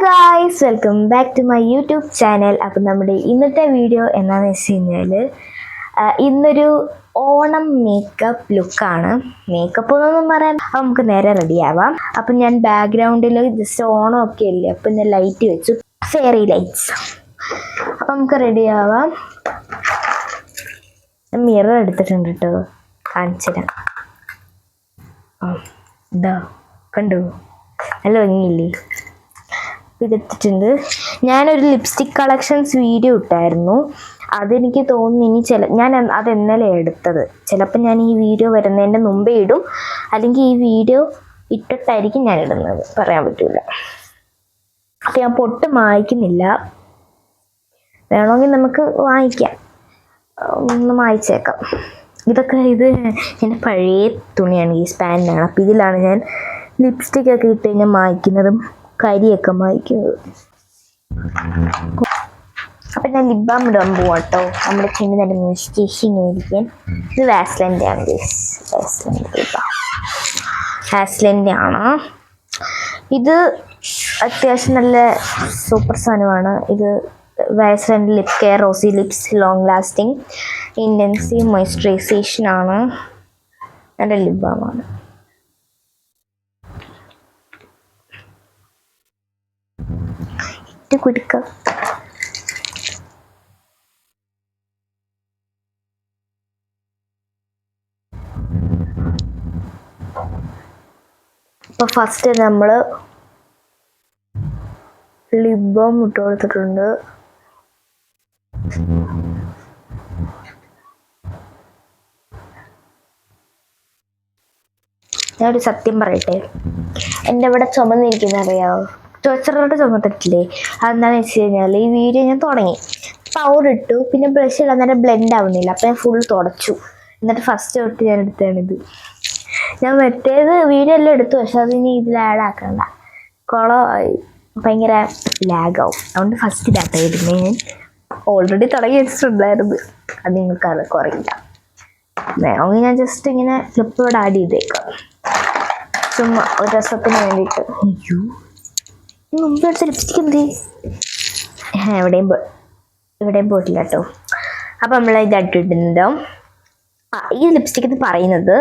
Guys, welcome back to my YouTube channel. അപ്പം നമ്മുടെ ഇന്നത്തെ വീഡിയോ എന്താണെന്ന് വെച്ച് കഴിഞ്ഞാൽ ഇന്നൊരു ഓണം മേക്കപ്പ് ലുക്കാണ്. മേക്കപ്പ് എന്നൊന്നും പറയാൻ നമുക്ക് നേരെ റെഡിയാവാം. അപ്പം ഞാൻ ബാക്ക്ഗ്രൗണ്ടിൽ ജസ്റ്റ് ഓണം ഒക്കെ അല്ലേ, അപ്പം ഞാൻ ലൈറ്റ് വെച്ചു, ഫെയറി ലൈറ്റ്സ്. അപ്പം നമുക്ക് റെഡിയാവാം. മിറർ എടുത്തിട്ടുണ്ട് കേട്ടോ, കാണിച്ചുതരാം. ഇതാ കണ്ടു, നല്ല ഭംഗിയില്ലേ? ഇതെടുത്തിട്ടുണ്ട്. ഞാനൊരു ലിപ്സ്റ്റിക് കളക്ഷൻസ് വീഡിയോ ഇട്ടായിരുന്നു. അതെനിക്ക് തോന്നുന്നു ഞാൻ അത് ഇന്നലെ എടുത്തത്. ചിലപ്പോൾ ഞാൻ ഈ വീഡിയോ വരുന്നതിൻ്റെ മുമ്പേ ഇടും, അല്ലെങ്കിൽ ഈ വീഡിയോ ഇട്ടിട്ടായിരിക്കും ഞാൻ ഇടുന്നത്, പറയാൻ പറ്റില്ല. അപ്പം ഞാൻ പൊട്ട് മായ്ക്കുന്നില്ല, വേണമെങ്കിൽ നമുക്ക് വാങ്ങിക്കാം. ഒന്ന് മായ്ച്ചേക്കാം. ഇത് എൻ്റെ പഴയ തുണിയാണ്, ഈ സ്പാനിനാണ്. അപ്പം ഇതിലാണ് ഞാൻ ലിപ്സ്റ്റിക്കൊക്കെ ഇട്ട് കഴിഞ്ഞാൽ മായ്ക്കുന്നതും കരിയൊക്കെ മായ്ക്കുന്നത്. അപ്പം ഞാൻ ലിപ് ബാം ഇടാൻ പോവാട്ടോ, നമ്മുടെ ചെന്ന് നല്ല മോയ്സ്ചറൈസിങ് ആയിരിക്കാൻ. ഇത് വാസ്ലിൻ്റെ ആണ്, വാസ്ലിൻ്റെ ആണ്. ഇത് അത്യാവശ്യം നല്ല സൂപ്പർ സാധനമാണ്. ഇത് വാസ്ലിൻ്റെ lip care rosy lips long lasting intensive moisturisation ആണ്. നല്ല ലിപ് ബാമാണ്. കൊടുക്കാം. അപ്പോൾ ഫസ്റ്റ് നമ്മൾ ലിപ് ബാം ഇട്ട് കൊടുത്തിട്ടുണ്ട്. ഞാനൊരു സത്യം പറയട്ടെ, എൻ്റെ ഇവിടെ ചുമന്നിരിക്കുന്ന അറിയാമോ? ചെറുതായിട്ട് ചുമത്തിട്ടില്ലേ? അതെന്താണെന്ന് വെച്ച് കഴിഞ്ഞാൽ ഈ വീഡിയോ ഞാൻ തുടങ്ങി, പൗഡർ ഇട്ടു, പിന്നെ ബ്രഷ് ഇടാൻ നേരം ബ്ലെൻഡ് ആവുന്നില്ല. അപ്പം ഞാൻ ഫുൾ തുടച്ചു. എന്നിട്ട് ഫസ്റ്റ് തൊട്ട് ഞാൻ എടുത്താണിത്. ഞാൻ മറ്റേത് വീഡിയോ എല്ലാം എടുത്തു, പക്ഷെ അതിനി ഇതിൽ ആഡ് ആക്കണ്ട, കുളമായി ഭയങ്കര ലാഗാവും. അതുകൊണ്ട് ഫസ്റ്റ് ഇതാട്ടോ ഇടുന്നത്. ഞാൻ ഓൾറെഡി തുടങ്ങി വെച്ചിട്ടുണ്ടായിരുന്നു, അത് നിങ്ങൾക്ക് അത് കുറയില്ല. വേണമെങ്കിൽ ഞാൻ ജസ്റ്റ് ഇങ്ങനെ ക്ലിപ്പോട് ആഡ് ചെയ്തേക്കാം, ചുമ്മാ ഒരു രസത്തിന് വേണ്ടിയിട്ട്. അയ്യോ, മുമ്പ് എടുത്ത ലിപ്സ്റ്റിക് എന്ത് എവിടെയും പോയിട്ടില്ല കേട്ടോ. അപ്പം നമ്മൾ ഇത് ഇട്ടിട്ടുണ്ട്. ഈ ലിപ്സ്റ്റിക് എന്ന് പറയുന്നത്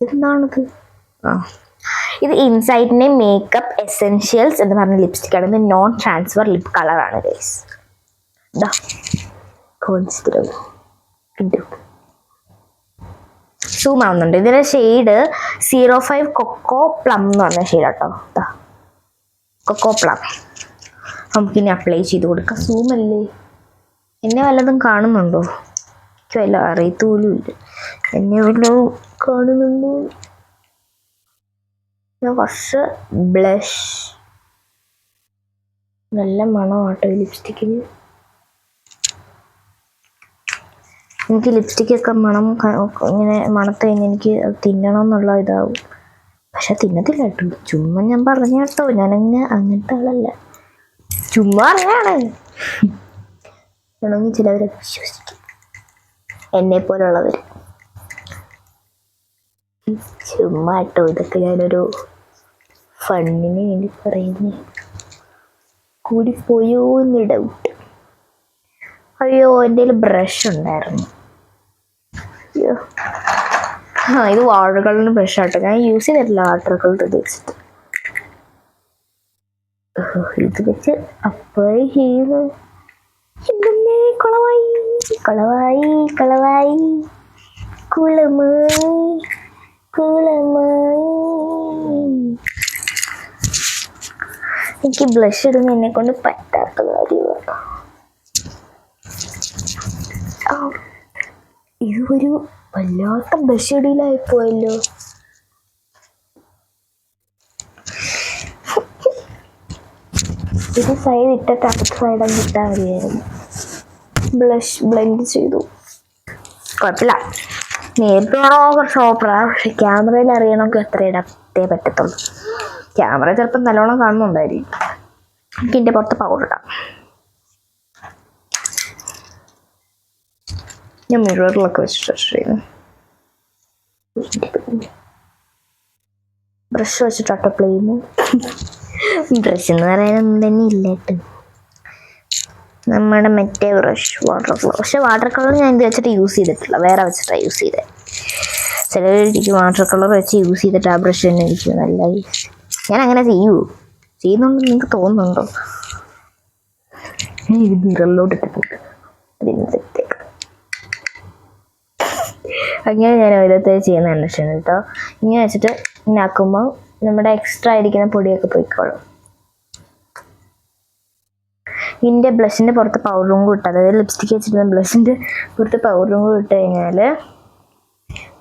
എന്താണത്? ഇത് ഇൻസൈറ്റിൻ്റെ മേക്കപ്പ് എസെൻഷ്യൽസ് എന്ന് പറഞ്ഞ ലിപ്സ്റ്റിക്കാണ്. ഇത് നോൺ ട്രാൻസ്ഫർ ലിപ് കളറാണ് ഗൈസ്. ഇതാ സൂം ആവുന്നുണ്ട്. ഇതിൻ്റെ ഷെയ്ഡ് 05 കൊക്കോ പ്ലം എന്ന് പറഞ്ഞ ഷെയ്ഡ് കേട്ടോ. ഇതാ കൊക്കോ പ്ലം. നമുക്കിനി അപ്ലൈ ചെയ്ത് കൊടുക്കാം. സൂമല്ലേ, എന്നെ വല്ലതും കാണുന്നുണ്ടോ? എനിക്ക് വല്ല അറിയത്തോലും ഇല്ല, എന്നെ വല്ലതും കാണുന്നുണ്ടോ? ഞാൻ കുറച്ച് ബ്ലഷ്, നല്ല മണമാട്ടോ ഈ ലിപ്സ്റ്റിക്കിന്. എനിക്ക് ലിപ്സ്റ്റിക്കൊക്കെ മണം ഇങ്ങനെ മണത്ത് കഴിഞ്ഞാൽ എനിക്ക് തിന്നണം എന്നുള്ള ഇതാവും. പക്ഷെ തിന്നത്തില്ല കേട്ടോ, ചുമ്മാ ഞാൻ പറഞ്ഞ കേട്ടോ. ഞാനങ്ങനെ അങ്ങനത്തെ ആളല്ല, ചുമ്മാ അറിയാണ്. വേണമെങ്കിൽ ചിലവരൊക്കെ വിശ്വസിക്കും, എന്നെ പോലുള്ളവർ. ചുമ്മാ കേട്ടോ, ഇതൊക്കെ ഞാനൊരു ഫണ്ണിന് വേണ്ടി പറയുന്നേ. കൂടിപ്പോയോ എന്ന് ഡൗട്ട്. അയ്യോ, എൻ്റെ കയ്യിൽ ബ്രഷ് ഉണ്ടായിരുന്നു. അയ്യോ, ഇത് വാട്ടർ കളറിന് ബ്രഷ് ആട്ടോ. ഞാൻ യൂസ് ചെയ്തിട്ടില്ല വാട്ടർ കളർ ഇത് വെച്ചിട്ട്. ഇത് വെച്ച് അപ്ലൈ ചെയ്ത് കുളമായി കുളമായി കുളമായി കുളമായി കുളമായി. എനിക്ക് ബ്ലഷ് ഇടുന്ന എന്നെ കൊണ്ട് പറ്റാത്ത കാര്യമാണ്. ഇത് ഒരു വല്ലാത്ത ബ്ലഷ് ഇടയിലായിപ്പോയല്ലോ. ഒരു സൈഡ് ഇട്ടിട്ട് അടുത്ത സൈഡും കിട്ടാൻ മതിയായിരുന്നു. ബ്ലഷ് ബ്ലെൻഡ് ചെയ്തു, കുഴപ്പമില്ല. നേരിട്ടാണോ കുറച്ച് ഓപ്പറാ, പക്ഷെ ക്യാമറയിൽ അറിയണമെങ്കിൽ എത്ര ഇടത്തേ പറ്റത്തുള്ളൂ. ക്യാമറ ചിലപ്പോൾ നല്ലോണം കാണുന്നുണ്ടായിരിക്കും. എനിക്ക് എൻ്റെ പുറത്ത് പൗഡർ ഇടാം. ഞാൻ മിററിലൊക്കെ വെച്ചിട്ട് ബ്രഷ് വെച്ചിട്ട് അപ്ലൈ ചെയ്യുന്നു. ബ്രഷ് എന്ന് പറയാനൊന്നും തന്നെ ഇല്ല കേട്ടോ. നമ്മുടെ മറ്റേ ബ്രഷ് വാട്ടർ കളർ, പക്ഷെ വാട്ടർ കളർ ഞാൻ ഇത് വെച്ചിട്ട് യൂസ് ചെയ്തിട്ടില്ല, വേറെ വെച്ചിട്ടാണ് യൂസ് ചെയ്തത്. ചിലവർക്ക് വാട്ടർ കളർ വെച്ച് യൂസ് ചെയ്തിട്ട് ആ ബ്രഷ് തന്നെ ഇരിക്കും നല്ല. ഞാൻ അങ്ങനെ ചെയ്യുന്നുണ്ടോ നിങ്ങൾക്ക് തോന്നുന്നുണ്ടോ? ഇത് മിററിലോട്ട് ഇട്ടിട്ടുണ്ട്, അതിനകത്തേക്ക് അങ്ങനെ ഞാൻ ഓരോരുത്തർ ചെയ്യുന്ന കണ്ടിട്ടുണ്ട് കേട്ടോ. ഇങ്ങനെ വെച്ചിട്ട് ഉണ്ടാക്കുമ്പോൾ നമ്മുടെ എക്സ്ട്രാ ആയിരിക്കുന്ന പൊടിയൊക്കെ പോയിക്കോളും. ഇതിൻ്റെ ബ്ലഷിൻ്റെ പുറത്ത് പൗഡറും കൂടി ഇട്ട്, അതായത് ലിപ്സ്റ്റിക്ക് വെച്ചിരുന്ന ബ്ലഷിൻ്റെ പുറത്ത് പൗഡറും കൂടി ഇട്ട് കഴിഞ്ഞാൽ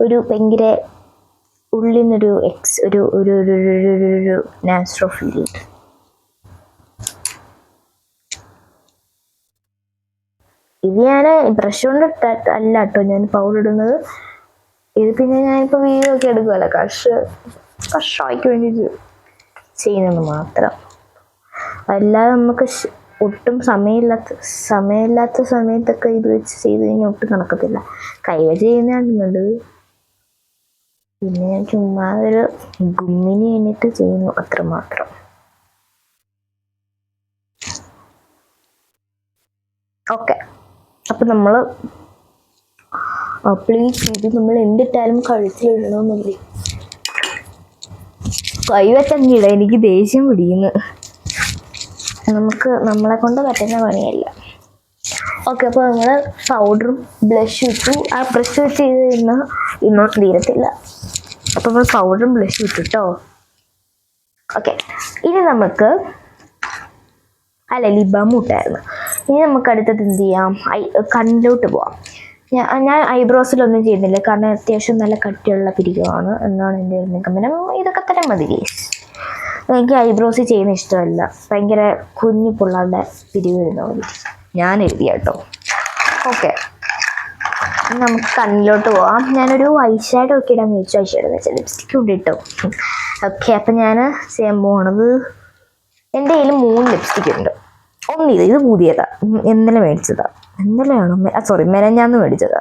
ഒരു ഭയങ്കര ഉള്ളിൽ നിന്നൊരു ഒരു ഒരു ഒരു നാച്ചുറൽ ഫീൽ കിട്ടും. ഇത് ഞാൻ ബ്രഷ് കൊണ്ട് അല്ല കേട്ടോ ഞാൻ പൗഡർ ഇടുന്നത്. ഇത് പിന്നെ ഞാനിപ്പോൾ വീഡിയോ ഒക്കെ എടുക്കുമല്ലോ, കഷായ്ക്ക് വേണ്ടിയിട്ട് ചെയ്യുന്നത് മാത്രം. അല്ലാതെ നമുക്ക് ഒട്ടും സമയമില്ലാത്ത സമയത്തൊക്കെ ഇത് വെച്ച് ചെയ്ത് കഴിഞ്ഞാൽ ഒട്ടും നടക്കത്തില്ല. കൈ വെച്ച് ചെയ്യുന്നതാണെന്നുണ്ട്. പിന്നെ ഞാൻ ചുമ്മാ ഒരു ഗുമ്മിന് വേണ്ടിയിട്ട് ചെയ്യുന്നു അത്രമാത്രം. ഓക്കെ, അപ്പം നമ്മൾ പ്ലീസ് ഇത് നമ്മൾ എന്തിട്ടാലും കഴുത്തിലിടണമെന്നില്ലേ. കൈ വെച്ചങ്ങിട, എനിക്ക് ദേഷ്യം പിടിക്കുന്നു. നമ്മളെ കൊണ്ട് പറ്റുന്ന പണിയല്ല. ഓക്കെ, അപ്പോൾ നമ്മൾ പൗഡറും ബ്ലഷ് ഇട്ടു. ആ ബ്രഷ് വെച്ച് ചെയ്ത് കഴിഞ്ഞാൽ ഇന്നോട്ട് തീരത്തില്ല. അപ്പോൾ നമ്മൾ പൗഡറും ബ്ലഷ് ഇട്ടു കേട്ടോ. ഓക്കെ, ഇനി നമുക്ക് ലിപ് ബാം ഇട്ടായിരുന്നു. ഇനി നമുക്ക് അടുത്തത് എന്ത് ചെയ്യാം? കണ്ണിലോട്ട് പോവാം. ഞാൻ ഐബ്രോസിലൊന്നും ചെയ്യുന്നില്ല, കാരണം അത്യാവശ്യം നല്ല കട്ടിയുള്ള പിരികമാണ് എന്നാണ് എൻ്റെ ഒരു നിഗമനം. ഇതൊക്കെ തന്നെ മതി ഗൈസ്. എനിക്ക് ഐബ്രോസ് ചെയ്യുന്ന ഇഷ്ടമല്ല, ഭയങ്കര കുഞ്ഞു പിള്ളേരുടെ പിരിവ് വരുന്ന മതി. ഞാൻ എഴുതിയ കേട്ടോ. ഓക്കെ, നമുക്ക് കണ്ണിലോട്ട് പോവാം. ഞാനൊരു ഐഷാഡോ ഒക്കെ ഇടാൻ ചോദിച്ചു. ഐഷാഡോ എന്ന് വെച്ചാൽ ലിപ്സ്റ്റിക്ക് കൊണ്ട് ഇട്ടോ. ഓക്കെ, അപ്പം ഞാൻ ചെയ്യാൻ പോകണത്, എൻ്റെ കയ്യിൽ 3 ലിപ്സ്റ്റിക്ക് ഉണ്ട്. ഇത് പുതിയതാ, ഇന്നലെ മേടിച്ചതാ. ഇന്നലെയാണോ? സോറി, മെനഞ്ഞാന്ന് മേടിച്ചതാ.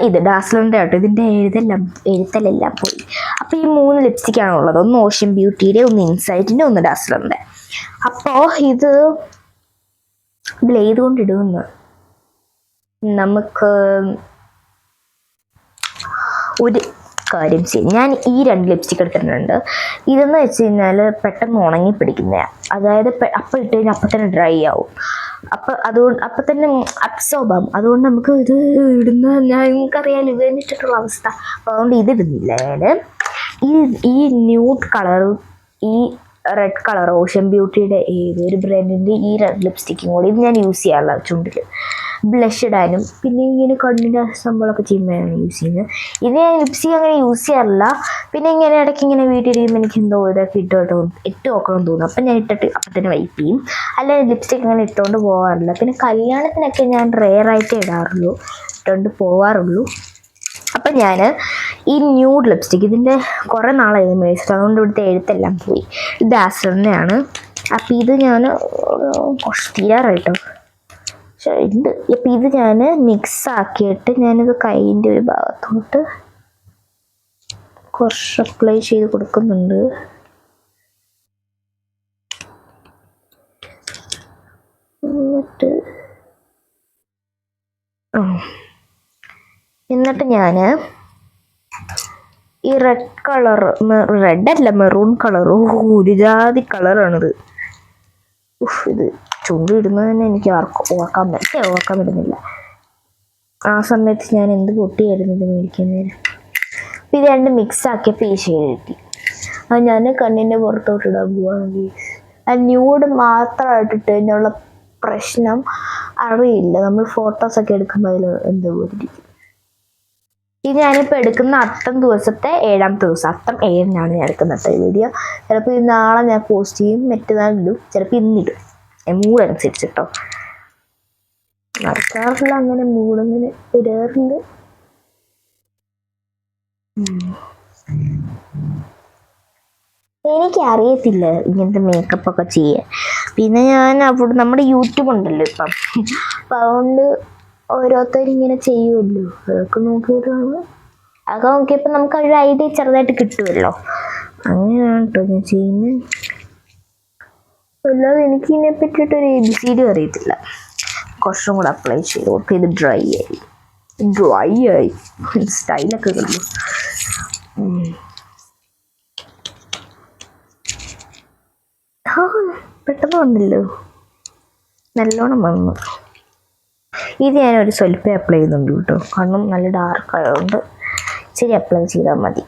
ഇത് ഡാസ്ലറിൻ്റെ ആട്ടോ. ഇതിൻ്റെ എഴുത്തലെല്ലാം പോയി. അപ്പോൾ ഈ 3 ലിപ്സ്റ്റിക്കാണ് ഉള്ളത്. ഒന്ന് ഓഷ്യൻ ബ്യൂട്ടിയുടെ, ഒന്ന് ഇൻസൈറ്റിൻ്റെ, ഒന്ന് ഡാസ്ലറിൻ്റെ. അപ്പോൾ ഇത് ബ്ലേഡ് കൊണ്ട് ഇടുമെന്ന് നമുക്ക് ഒരു കാര്യം ചെയ്യും. ഞാൻ ഈ 2 ലിപ്സ്റ്റിക്ക് എടുത്തിട്ടുണ്ട്. ഇതെന്ന് വെച്ച് കഴിഞ്ഞാൽ പെട്ടെന്ന് ഉണങ്ങി പിടിക്കുന്നതാണ്. അതായത് അപ്പം ഇട്ട് കഴിഞ്ഞാൽ അപ്പം തന്നെ ഡ്രൈ ആവും. അപ്പം തന്നെ അബ്സോർബ് ആവും. അതുകൊണ്ട് നമുക്ക് ഇത് ഇടുന്ന, നിങ്ങൾക്കറിയാലോ ഇത് ഇട്ടിട്ടുള്ള അവസ്ഥ. അപ്പോൾ അതുകൊണ്ട് ഇതിടുന്നില്ല ഞാൻ. ഈ ന്യൂഡ് കളറും ഈ റെഡ് കളർ ഓഷ്യൻ ബ്യൂട്ടിയുടെ ഏതൊരു ബ്രാൻഡിൻ്റെ ഈ 2 ലിപ്സ്റ്റിക്കും കൂടി ഇത് ഞാൻ യൂസ് ചെയ്യാറില്ല ചുണ്ടിൽ. ബ്ലഷ് ഇടാനും പിന്നെ ഇങ്ങനെ കണ്ണിൻ്റെ സംഭവമൊക്കെ ചെയ്യുമ്പോഴാണ് യൂസ് ചെയ്യുന്നത്. ഇത് ഞാൻ ലിപ്സ്റ്റിക് അങ്ങനെ യൂസ് ചെയ്യാറില്ല. പിന്നെ ഇങ്ങനെ ഇടയ്ക്ക് ഇങ്ങനെ വീട്ടിലിരിക്കുമ്പോൾ എനിക്ക് എന്തോ ഇതൊക്കെ ഇട്ട് നോക്കണമെന്ന് തോന്നും. അപ്പം ഞാൻ ഇട്ടിട്ട് അപ്പം തന്നെ വൈപ്പ് ചെയ്യും. അല്ലെങ്കിൽ ലിപ്സ്റ്റിക് അങ്ങനെ ഇട്ടുകൊണ്ട് പോകാറില്ല. പിന്നെ കല്യാണത്തിനൊക്കെ ഞാൻ റെയറായിട്ടേ ഇട്ടുകൊണ്ട് പോവാറുള്ളൂ. അപ്പം ഞാൻ ഈ ന്യൂഡ് ലിപ്സ്റ്റിക്, ഇതിൻ്റെ കുറേ നാളായി മേടിച്ചിട്ട്, അതുകൊണ്ട് ഇവിടുത്തെ എഴുത്തെല്ലാം പോയി. ഇത് ഡാസ്ലറിൻ്റെയാണ്. അപ്പം ഇത് ഞാൻ കുറച്ച് തീരാറായിട്ടോ, പക്ഷേ ഉണ്ട്. അപ്പം ഇത് ഞാൻ മിക്സ് ആക്കിയിട്ട് ഞാനിത് കൈയിൻ്റെ ഒരു ഭാഗത്തോട്ട് കുറച്ച് അപ്ലൈ ചെയ്ത് കൊടുക്കുന്നുണ്ട്. എന്നിട്ട് ഞാൻ ഈ റെഡ് കളർ, റെഡല്ല മെറൂൺ കളർ, ഒരു ജാതി കളറാണിത്. ഇത് ചുണ്ടിടുന്നത് തന്നെ എനിക്ക് ഓർക്കാൻ പറ്റുന്നില്ല. ആ സമയത്ത് ഞാൻ എന്ത് പൊട്ടിയായിരുന്നു ഇത് മേടിക്കുന്നതിന്. അപ്പം ഇത് 2 മിക്സ് ആക്കിയപ്പോൾ ഈ ഷെയ്ഡ് കിട്ടി. അത് ഞാൻ കണ്ണിൻ്റെ പുറത്തോട്ട് ഇടാൻ പോവാണെങ്കിൽ ആ ന്യൂഡ് മാത്രമായിട്ടിട്ട് കഴിഞ്ഞുള്ള പ്രശ്നം അറിയില്ല. നമ്മൾ ഫോട്ടോസൊക്കെ എടുക്കുമ്പോൾ അതിൽ എന്തോ ഇരിക്കും. ഇത് ഞാനിപ്പോൾ എടുക്കുന്ന അത്തം ദിവസത്തെ 7ാമത്തെ ദിവസം, അത്തം 7-നാണ് ഞാൻ എടുക്കുന്നത് വീഡിയോ. ചിലപ്പോൾ ഇത് നാളെ ഞാൻ പോസ്റ്റ് ചെയ്യും, മറ്റന്നാളിടും, ചിലപ്പോൾ ഇന്നിടും. മൂടനുസരിച്ചിട്ടോ, നടക്കാറില്ല അങ്ങനെ, മൂടങ്ങനെ ഇടാറുണ്ട്. എനിക്കറിയത്തില്ല ഇങ്ങനത്തെ മേക്കപ്പൊക്കെ ചെയ്യാൻ. പിന്നെ ഞാൻ നമ്മുടെ യൂട്യൂബ് ഉണ്ടല്ലോ ഇപ്പം, അപ്പം അതുകൊണ്ട് ഓരോരുത്തരിങ്ങനെ ചെയ്യുമല്ലോ, അതൊക്കെ നോക്കിയിട്ടാണ് അതൊക്കെ നോക്കിയപ്പോൾ നമുക്ക് ഒരു ഐഡിയ ചെറുതായിട്ട് കിട്ടുമല്ലോ. അങ്ങനെയാണ് കേട്ടോ ഞാൻ ചെയ്യുന്നത്. അല്ലാതെ എനിക്ക് ഇതിനെ പറ്റിയിട്ടൊരു ABCD അറിയത്തില്ല. കുറച്ചും കൂടെ അപ്ലൈ ചെയ്തു. ഓക്കെ, ഇത് ഡ്രൈ ആയി സ്റ്റൈലൊക്കെ കിട്ടും. പെട്ടെന്ന് വന്നല്ലോ, നല്ലോണം വന്നു. ഇത് ഞാനൊരു സ്വല്പേ അപ്ലൈ ചെയ്യുന്നുണ്ട് കേട്ടോ, കാരണം നല്ല ഡാർക്ക് ആയതുകൊണ്ട് ശരി അപ്ലൈ ചെയ്താൽ മതി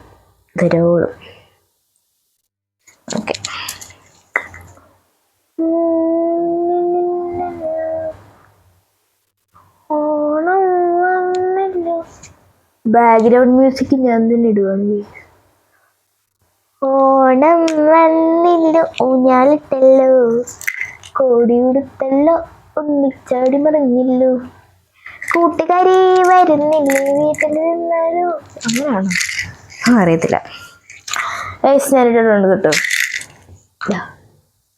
ധരോളും. ഓക്കെ, ഓണം വന്നല്ലോ. ബാക്ക്ഗ്രൗണ്ട് മ്യൂസിക് ഞാൻ തന്നെ ഇടുവാണെങ്കിൽ. ഓണം വന്നില്ലോ, ഊഞ്ഞാലിട്ടല്ലോ, കോടി ഉടുത്തല്ലോ, ഉണ്ണിച്ചാടി മറിഞ്ഞില്ലോ, കൂട്ടുകാരി വരുന്നില്ലേ, വീട്ടിൽ നിന്നാലോ. അങ്ങനെയാണോ? അറിയത്തില്ല. ഞാനിട്ടുണ്ട് കേട്ടോ.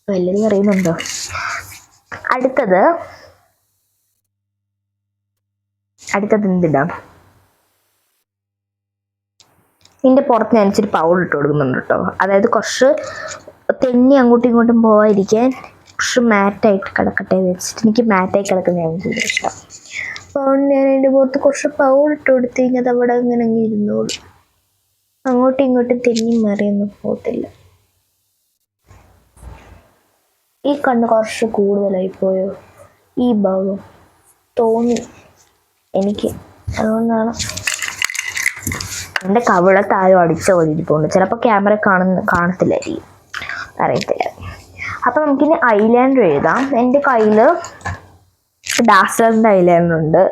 വല്ലതും അറിയുന്നുണ്ടോ? അടുത്തത് എന്തിടാം? ഇതിൻ്റെ പുറത്ത് ഞാൻ ഇച്ചിരി പൗഡർ ഇട്ട് കൊടുക്കുന്നുണ്ട് കേട്ടോ. അതായത് കുറച്ച് തെന്നി അങ്ങോട്ടും ഇങ്ങോട്ടും പോകാതിരിക്കാൻ കുറച്ച് മാറ്റായിട്ട് കിടക്കട്ടെ വെച്ചിട്ട്. എനിക്ക് മാറ്റായി കിടക്കുന്ന ഭയങ്കര ഇഷ്ടം. അപ്പോൾ ഞാൻ അതിൻ്റെ പുറത്ത് കുറച്ച് പൗഡർ ഇട്ട് കൊടുത്തു കഴിഞ്ഞാൽ അവിടെ ഇങ്ങനെ ഇരുന്നോളൂ. അങ്ങോട്ടും ഇങ്ങോട്ടും തെന്നി മാറിയൊന്നും പോകത്തില്ല. ഈ കണ്ണ് കുറച്ച് കൂടുതലായി പോയോ ഈ ഭാഗം തോന്നി എനിക്ക്. അതുകൊണ്ടാണ് എൻ്റെ കവിളത്ത് ആരും അടിച്ച പോലെ ഇരിപ്പുണ്ട്. ചിലപ്പോൾ ക്യാമറ കാണത്തില്ലായിരിക്കും, അറിയത്തില്ല. അപ്പം നമുക്കിനി ഐലൈനർ എഴുതാം. എൻ്റെ കയ്യിൽ ഡാസ്ലറിൻ്റെ ഐലൈനർ ഉണ്ട്,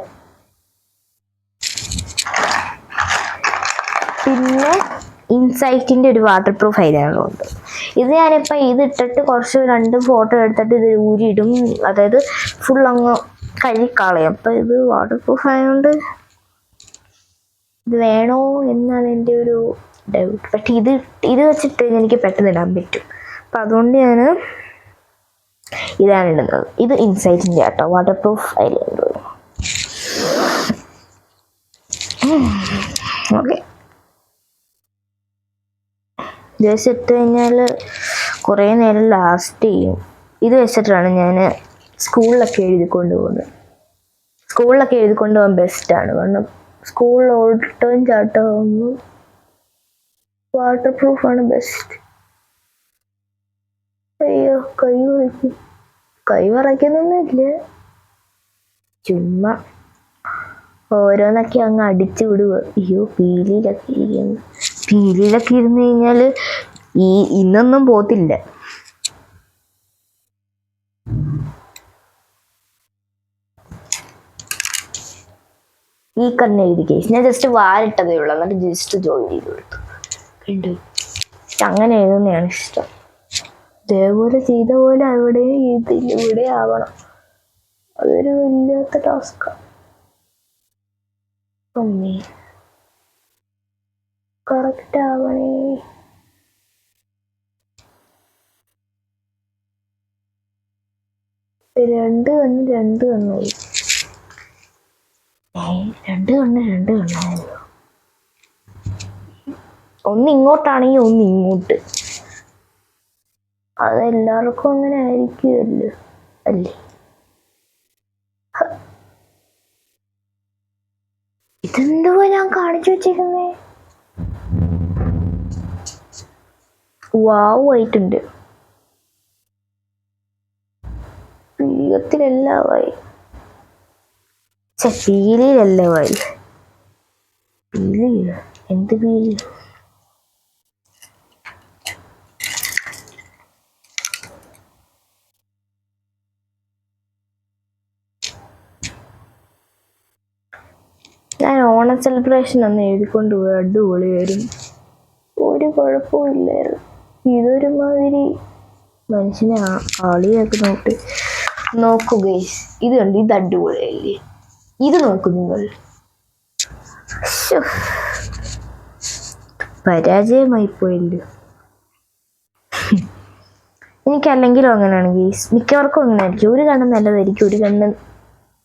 പിന്നെ ഇൻസൈറ്റിൻ്റെ ഒരു വാട്ടർ പ്രൂഫ് ഐലൈനറും ഉണ്ട്. ഇത് ഞാനിപ്പോൾ ഇതിട്ടിട്ട് കുറച്ച് 2 ഫോട്ടോ എടുത്തിട്ട് ഇത് ഊരിയിടും, അതായത് ഫുൾ അങ്ങ് കഴുകിക്കളയും. അപ്പം ഇത് വാട്ടർ പ്രൂഫ് ആയതുകൊണ്ട് ഇത് വേണോ എന്നാണ് എൻ്റെ ഒരു ഡൗട്ട്. പക്ഷെ ഇത് വെച്ചിട്ട് എനിക്ക് പെട്ടെന്ന് ഇടാൻ പറ്റും. അപ്പം അതുകൊണ്ട് ഞാൻ ഇതാണ് ഇടുന്നത്. ഇത് ഇൻസൈറ്റിൻ്റെ കേട്ടോ, വാട്ടർ പ്രൂഫ് ഐലൈനർ. ഓക്കെ, ഇത് വെച്ചിട്ട് കഴിഞ്ഞാൽ കുറേ നേരം ലാസ്റ്റ് ചെയ്യും. ഇത് വെച്ചിട്ടാണ് ഞാൻ സ്കൂളിലൊക്കെ എഴുതിക്കൊണ്ട് പോകുന്നത്. സ്കൂളിലൊക്കെ എഴുതിക്കൊണ്ട് പോകാൻ ബെസ്റ്റാണ്, കാരണം സ്കൂളിൽ ഓട്ടവും ചാട്ടവും ഒന്നും വാട്ടർ പ്രൂഫാണ് ബെസ്റ്റ്. അയ്യോ, കൈ വിറയ്ക്കുന്നൊന്നുമില്ല, ചുമ്മാ ഓരോന്നൊക്കെ അങ്ങ് അടിച്ചു വിടുക. അയ്യോ, പീലിയിലൊക്കെ ഇരുന്ന് കഴിഞ്ഞാൽ ഇന്നൊന്നും പോത്തില്ല. ഈ കണ്ണ് എഴുതി കേസ് ഞാൻ ജസ്റ്റ് വാരിട്ടതേ ഉള്ളൂ, എന്നിട്ട് ജസ്റ്റ് ജോയിൻ ചെയ്ത് കൊടുത്തു. കണ്ടു, അങ്ങനെ എഴുതുന്നതാണ് ഇഷ്ടം. ഇതേപോലെ ചെയ്ത പോലെ അവിടെ എഴുതില്ല, ഇവിടെ ആവണം. അതൊരു വല്ലാത്ത ടാസ്കാണ്. അമ്മേ, കറക്റ്റ് ആവണേ. രണ്ട് കണ്ണായി. രണ്ട് കണ്ണായല്ലോ. ഒന്ന് ഇങ്ങോട്ടാണെങ്കിൽ ഒന്ന് ഇങ്ങോട്ട്. അതെല്ലാവർക്കും അങ്ങനെ ആയിരിക്കുമല്ലോ അല്ലേ? ഇതെന്തുവാ ഞാൻ കാണിച്ചു വെച്ചേക്കുന്നേ? വാവ് ആയിട്ടുണ്ട്. പീലത്തിലെല്ലാമായി, പീലിയിലെല്ലാമായി. പീലിയില്ല, എന്ത് പീലി? ഞാൻ ഓണം സെലിബ്രേഷൻ ഒന്ന് എഴുതിക്കൊണ്ട് പോയി, അടിപൊളിയായിരുന്നു, ഒരു കുഴപ്പവും ഇല്ലായിരുന്നു. ഇതൊരുമാതിരി മനുഷ്യനെ ആളിയൊക്കെ നോക്കൂ ഗൈസ്. ഇത് കണ്ട്, ഇത് അടിപൊളിയല്ലേ? ഇത് നോക്കൂ നിങ്ങൾ. പരാജയമായി പോയല്ലോ. എനിക്കല്ലെങ്കിലും അങ്ങനെയാണ് ഗൈസ്, മിക്കവർക്കും അങ്ങനെ ആയിരിക്കും. ഒരു കണ്ണ് നല്ലതായിരിക്കും, ഒരു കണ്ണ്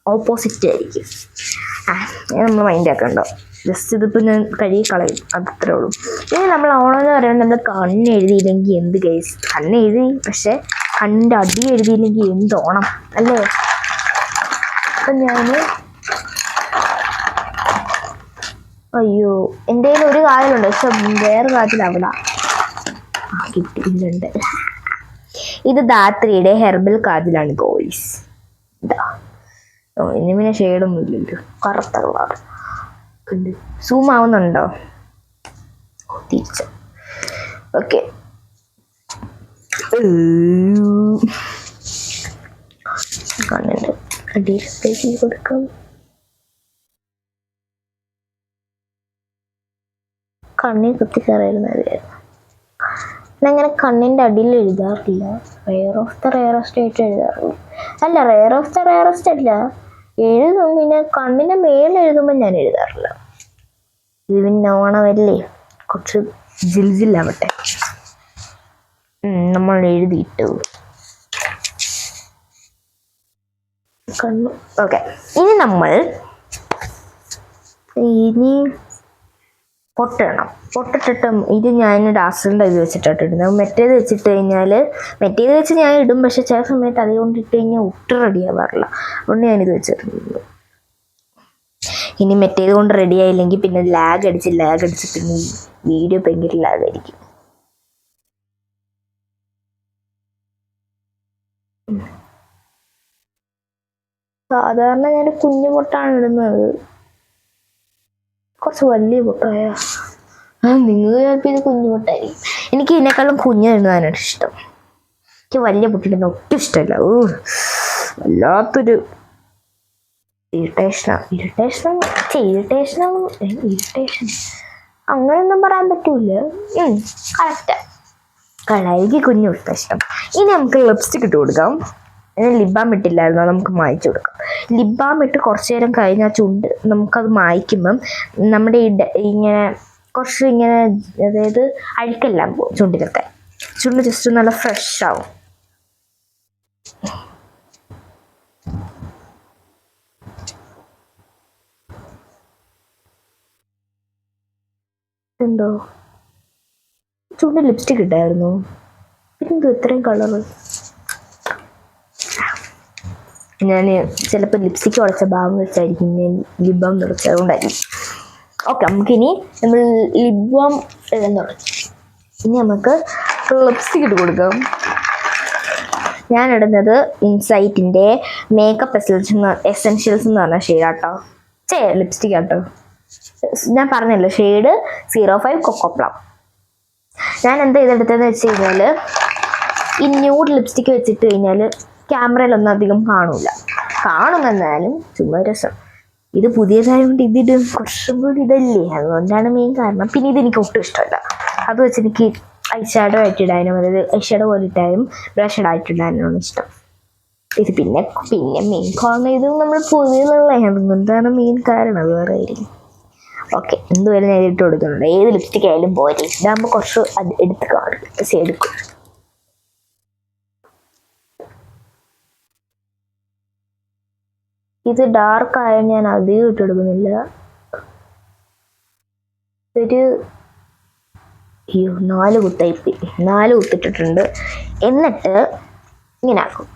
ഓപ്പോസിറ്റ് ആയിരിക്കും. നമ്മൾ മൈൻഡ് ആക്കണ്ടോ. ജസ്റ്റ് ഇതിപ്പോൾ ഞാൻ കഴുകി കളയും, അത്രേ ഉള്ളൂ. ഇനി നമ്മൾ ഓണം എന്ന് പറയുന്നത് നമ്മൾ കണ്ണ് എഴുതിയില്ലെങ്കിൽ എന്ത് ഗൈസ്, കണ്ണ് എഴുതി പക്ഷെ കണ്ണിൻ്റെ അടി എഴുതിയില്ലെങ്കിൽ എന്ത് ഓണം അല്ലേ. അപ്പം ഞാൻ അയ്യോ എൻ്റെ കയ്യിൽ ഒരു കാതിലുണ്ട്, പക്ഷെ വേറെ കാതിൽ അവിടെ കിട്ടിയിട്ടുണ്ട്. ഇത് ധാത്രിയുടെ ഹെർബൽ കാതിലാണ് ഗോയ്സ്. ഇനി പിന്നെ ഷെയ്ഡൊന്നും ഇല്ലല്ലോ, കറുത്ത കളർ. സൂം ആവുന്നുണ്ടോ? തിരിച്ചു. ഓക്കെ, കണ്ണിൻ്റെ അടിയിൽ കൊടുക്കാം. കണ്ണിൽ കുത്തിക്കയറുന്നത് അങ്ങനെ കണ്ണിൻ്റെ അടിയിൽ എഴുതാറില്ല. റെയർ ഓഫ് ദ റെയറസ്റ്റ് ആയിട്ട് എഴുതാറുള്ളൂ. അല്ല, റെയർ ഓഫ് ദ റെയറസ്റ്റ് അല്ല, എഴുതും. പിന്നെ കണ്ണിൻ്റെ മേലെ എഴുതുമ്പോൾ ഞാൻ എഴുതാറില്ല. ഇത് പിന്നെ ഓണമല്ലേ, കുറച്ച് ജിൽജില്ലാവട്ടെ. നമ്മൾ എഴുതിയിട്ടു കണ്ണു. ഓക്കെ, ഇനി പൊട്ടിടണം. പൊട്ടിട്ടിട്ട് ഇത് ഞാൻ ഡാസ്റ്ററിൻ്റെ ഇത് വെച്ചിട്ടാണ് ഇടുന്നത്. മറ്റേത് വെച്ചിട്ട് കഴിഞ്ഞാൽ മറ്റേത് വെച്ച് ഞാൻ ഇടും, പക്ഷെ ചില സമയത്ത് അതുകൊണ്ട് ഇട്ട് കഴിഞ്ഞാൽ ഒട്ടും റെഡി ആവാറില്ല. അതുകൊണ്ട് ഞാനിത് വെച്ചിട്ടുണ്ട്. ഇനി മറ്റേത് കൊണ്ട് റെഡി ആയില്ലെങ്കിൽ പിന്നെ ലാഗ് അടിച്ച് പിന്നെ വീഡിയോ ഭയങ്കര ലാഗായിരിക്കും. സാധാരണ ഞാൻ കുഞ്ഞു പൊട്ടാണ് ഇടുന്നത്, കുറച്ച് വലിയ പൊട്ടായ നിങ്ങൾ ചിലപ്പോൾ ഇത് കുഞ്ഞു പൊട്ടായിരിക്കും. എനിക്ക് ഇതിനേക്കാളും കുഞ്ഞു ഇടുന്നതാണ് ഇഷ്ടം. എനിക്ക് വലിയ പൊട്ടിടുന്ന ഒട്ടും ഇഷ്ടമല്ല. വല്ലാത്തൊരു ഇറിറ്റേഷൻ അങ്ങനെയൊന്നും പറയാൻ പറ്റൂല. കറക്റ്റാ, കളയിക്ക് കുഞ്ഞു പൊട്ട ഇഷ്ടം. ഇനി നമുക്ക് ലിപ്സ്റ്റിക് ഇട്ട് കൊടുക്കാം. ലിബാം ഇട്ടില്ലായിരുന്നോ, നമുക്ക് മായ്ച്ചു കൊടുക്കാം. ലിബാം ഇട്ട് കുറച്ച് നേരം കഴിഞ്ഞ് ആ ചുണ്ട് നമുക്കത് മായ്ക്കുമ്പം നമ്മുടെ ഇങ്ങനെ കുറച്ച് ഇങ്ങനെ, അതായത് അഴുക്കെല്ലാം പോകും ചുണ്ടിലത്തെ. ചുണ്ട് ജസ്റ്റ് നല്ല ഫ്രഷ് ആവും. ഉണ്ടോ ചുണ്ട് ലിപ്സ്റ്റിക് ഇട്ടായിരുന്നു, പിന്നെന്തോ ഇത്രയും കളറ്. ഞാൻ ചിലപ്പോൾ ലിപ്സ്റ്റിക്ക് ഉടച്ച ഭാഗം വെച്ചായിരിക്കും ഞാൻ ലിപ് ബാം നിറച്ചത്, അതുകൊണ്ടായിരിക്കും. ഓക്കെ, നമുക്കിനി നമ്മൾ ലിപ് ബാം എഴുതാൻ തുടങ്ങി. ഇനി നമുക്ക് ലിപ്സ്റ്റിക് ഇട്ട് കൊടുക്കാം. ഞാൻ ഇടുന്നത് ഇൻസൈറ്റിൻ്റെ മേക്കപ്പ് എസെൻഷ്യൽസ് എന്ന് പറഞ്ഞ ഷെയ്ഡാട്ടോ. ലിപ്സ്റ്റിക് ആട്ടോ, ഞാൻ പറഞ്ഞല്ലോ ഷെയ്ഡ് 05 കൊക്കോപ്ലം. ഞാൻ എന്താ ഇതെടുത്തതെന്ന് വെച്ച് കഴിഞ്ഞാൽ, ഈ ന്യൂഡ് ലിപ്സ്റ്റിക്ക് വെച്ചിട്ട് കഴിഞ്ഞാൽ ക്യാമറയിലൊന്നും അധികം കാണുമെന്നാലും ചുമ്മാ രസം. ഇത് പുതിയതായതുകൊണ്ട് ഇതിടും, കുറച്ചും കൂടി ഇതല്ലേ, അതുകൊണ്ടാണ് മെയിൻ കാരണം. പിന്നെ ഇതെനിക്ക് ഒട്ടും ഇഷ്ടമല്ല. അത് വെച്ച് എനിക്ക് ഐ ഷാഡോ ആയിട്ടിടാനും, അതായത് ഐ ഷാഡോ പോലെ ഇട്ടാലും ബ്രഷ് ആയിട്ടിടാനാണ് ഇഷ്ടം. ഇത് പിന്നെ മെയിൻ കാരണം ഇത് നമ്മൾ പുതിയതല്ലേ, അതുകൊണ്ടാണ് മെയിൻ കാരണം, അത് വേറെ ആയിരിക്കും. ഓക്കെ, എന്തുവരെ ഞാൻ ഇട്ട് കൊടുക്കുന്നുണ്ട്. ഏത് ലിപ്സ്റ്റിക് ആയാലും പോരെ, ഇതാകുമ്പോൾ കുറച്ച് എടുത്ത് കാണും, എടുക്കും. ഇത് ഡാർക്ക് ആയ ഞാൻ അധികം ഇട്ടെടുക്കുന്നില്ല. ഒരു 4 കുത്തിട്ടിട്ടുണ്ട്. എന്നിട്ട് ഇങ്ങനെ ആക്കും,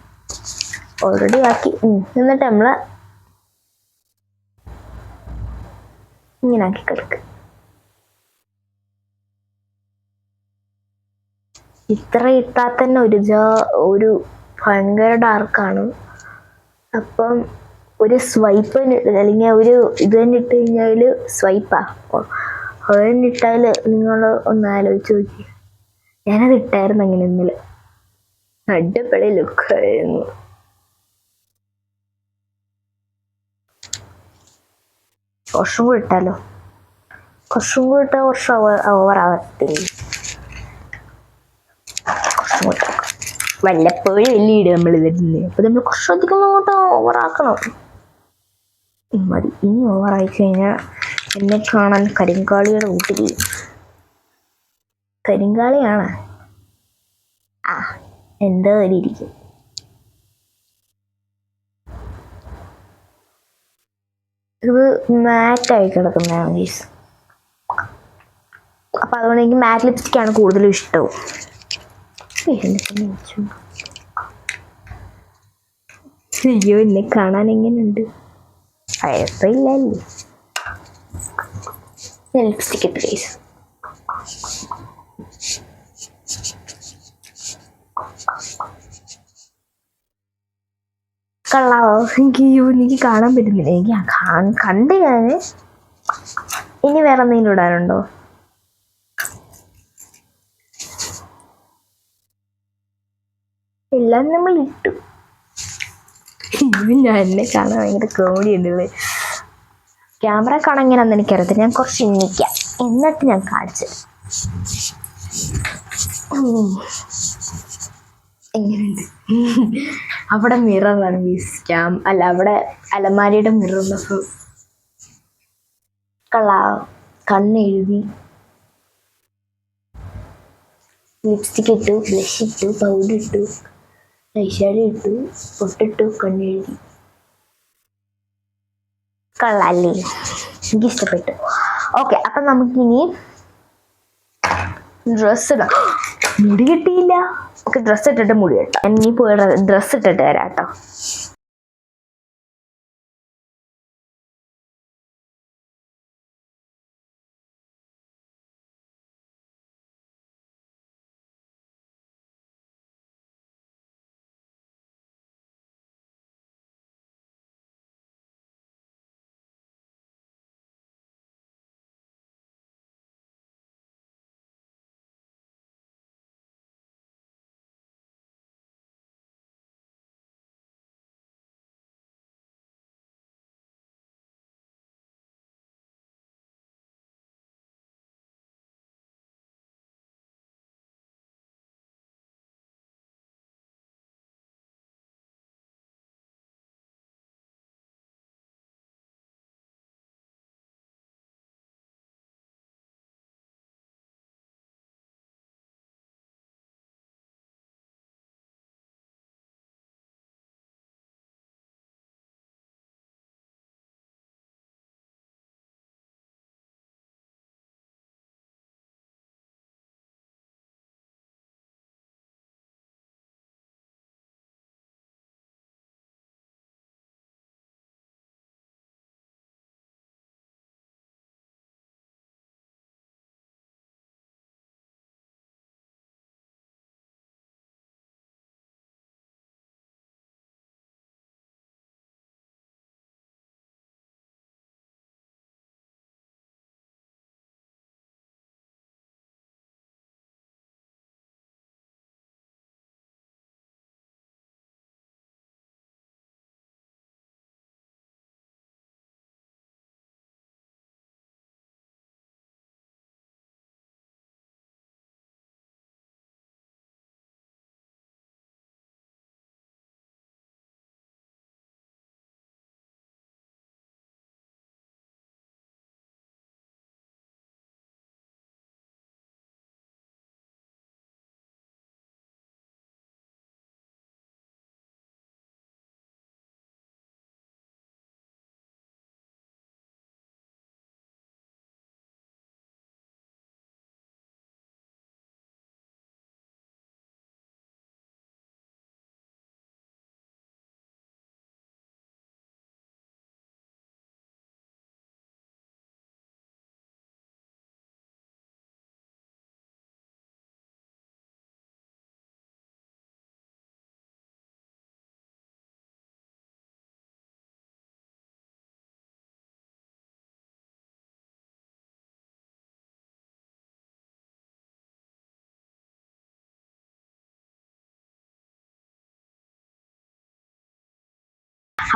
ഓൾറെഡി ആക്കി. എന്നിട്ട് നമ്മൾ ഇങ്ങനെ ആക്കി കിടക്കും. ഇത്ര ഇട്ടാൽ തന്നെ ഒരു ഭയങ്കര ഡാർക്കാണ്. അപ്പം ഒരു സ്വൈപ്പ് അല്ലെങ്കിൽ ഒരു ഇത് തന്നെ ഇട്ട് കഴിഞ്ഞാൽ സ്വൈപ്പാ. അത് തന്നെ ഇട്ടാൽ നിങ്ങൾ ഒന്ന് ആലോചിച്ച് നോക്കി. ഞാനത് ഇട്ടായിരുന്നു അങ്ങനെ ഇന്നലെ, അടിപൊളി ലുക്കായിരുന്നു. കുറച്ചും കൂടി ഇട്ടാലോ, കുറച്ചും കൂടി ഇട്ടാൽ കുറച്ച് ഓവറാകത്തില്ലേ. കുറച്ചും കൂടി വല്ലപ്പോഴും വലിയ ഇടുക നമ്മൾ ഇതിരുന്നത്, അപ്പോൾ നമ്മൾ കുറച്ചധികം അങ്ങോട്ട് ഓവറാക്കണം. മതി, ഇനി ഓവറായി കഴിഞ്ഞാൽ എന്നെ കാണാൻ കരിങ്കാളിയുടെ വീട്ടിൽ. കരിങ്കാളിയാണ് എന്തോ ഇരിക്കും. ഇത് മാറ്റായി കിടക്കുന്നതാണ് ഗീസ്. അപ്പം അതുകൊണ്ട് എനിക്ക് മാറ്റ് ലിപ്സ്റ്റിക്കാണ് കൂടുതലും ഇഷ്ടവും. അയ്യോ, എന്നെ കാണാൻ എങ്ങനെയുണ്ട്? കുഴപ്പമില്ലല്ലേ. ലിപ്സ്റ്റിക് ഇട്ട് ഗീസ്. കൊള്ളാവോ? എനിക്ക് കാണാൻ പറ്റുന്നില്ല. എനിക്ക് കണ്ട് ഞാൻ. ഇനി വേറെ എന്തെങ്കിലും ഇടാനുണ്ടോ? എല്ലാം നമ്മൾ ഇട്ടു. ഞാൻ എന്നെ കാണാൻ ഭയങ്കര കോമഡി ഉണ്ടല്ലേ. ക്യാമറ കാണാൻ എങ്ങനെയാണെന്ന് എനിക്കറിയത്തില്ല. ഞാൻ കുറച്ച് ഇന്നിക്കാം, എന്നിട്ട് ഞാൻ കാണിച്ചു. എങ്ങനെയുണ്ട്? അവിടെ മിററാണ് മീൻസ് അല്ല, അവിടെ അലമാരിയുടെ മിറർ. കണ്ണെഴുതി, ലിപ്സ്റ്റിക് ഇട്ടു, ബ്ലഷ് ഇട്ടു, പൗഡർ ഇട്ടു, ഐഷാഡോ ഇട്ടു, പൊട്ടിട്ടു, കണ്ണെഴുതി. കൊള്ളാല്ലേ? എനിക്കിഷ്ടപ്പെട്ടു. ഓക്കെ, അപ്പം നമുക്കിനി ഡ്രസ്സ് ഇടാം. മുടി കിട്ടിയില്ല. ഓക്കെ, ഡ്രസ്സ് ഇട്ടിട്ട് മുടി കെട്ടാം. ഞാൻ ഇനി പോയി ഡ്രസ്സ് ഇട്ടിട്ട് വരാം കേട്ടോ.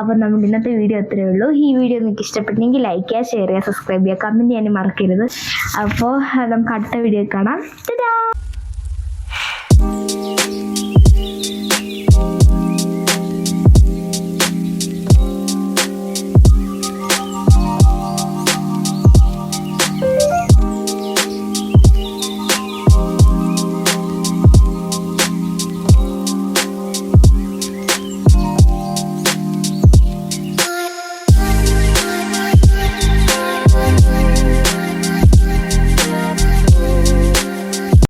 അപ്പോൾ നമ്മുടെ ഇന്നത്തെ വീഡിയോ അത്രയേ ഉള്ളൂ. ഈ വീഡിയോ നിങ്ങൾക്ക് ഇഷ്ടപ്പെട്ടെങ്കിൽ ലൈക്ക് ചെയ്യുക, ഷെയർ ചെയ്യുക, സബ്സ്ക്രൈബ് ചെയ്യുക, കമൻറ്റ് ചെയ്യാനും മറക്കരുത്. അപ്പോൾ നമുക്ക് അടുത്ത വീഡിയോ കാണാം. ടാറ്റാ.